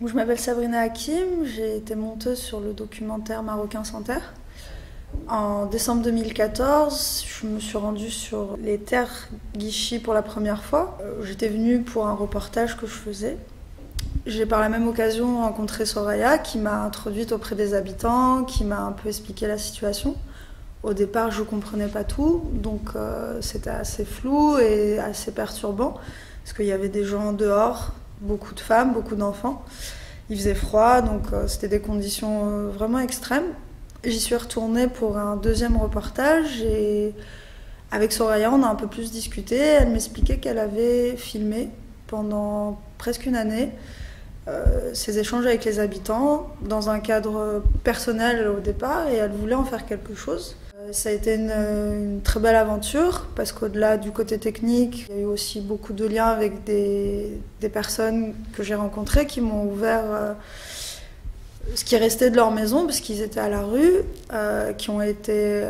Je m'appelle Sabrina Hakim, j'ai été monteuse sur le documentaire Marocain sans terre. En décembre 2014, je me suis rendue sur les terres Guichy pour la première fois. J'étais venue pour un reportage que je faisais. J'ai par la même occasion rencontré Soraya qui m'a introduite auprès des habitants, qui m'a un peu expliqué la situation. Au départ, je ne comprenais pas tout, donc c'était assez flou et assez perturbant, parce qu'il y avait des gens dehors, beaucoup de femmes, beaucoup d'enfants. Il faisait froid, donc c'était des conditions vraiment extrêmes. J'y suis retournée pour un deuxième reportage et avec Soraya, on a un peu plus discuté. Elle m'expliquait qu'elle avait filmé pendant presque une année ses échanges avec les habitants dans un cadre personnel au départ et elle voulait en faire quelque chose. Ça a été une très belle aventure parce qu'au-delà du côté technique, il y a eu aussi beaucoup de liens avec des personnes que j'ai rencontrées qui m'ont ouvert ce qui restait de leur maison parce qu'ils étaient à la rue, qui ont été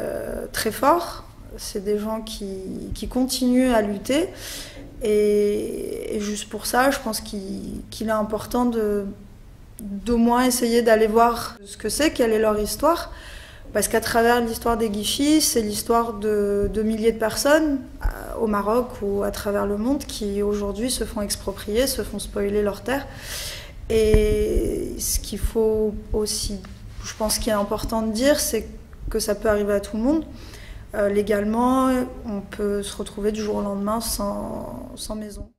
très forts. C'est des gens qui continuent à lutter et juste pour ça, je pense qu'il est important d'au moins essayer d'aller voir ce que c'est, quelle est leur histoire. Parce qu'à travers l'histoire des Guichis, c'est l'histoire de milliers de personnes au Maroc ou à travers le monde qui aujourd'hui se font exproprier, se font spoiler leurs terres. Et ce qu'il faut aussi, je pense qu'il est important de dire, c'est que ça peut arriver à tout le monde. Légalement, on peut se retrouver du jour au lendemain sans maison.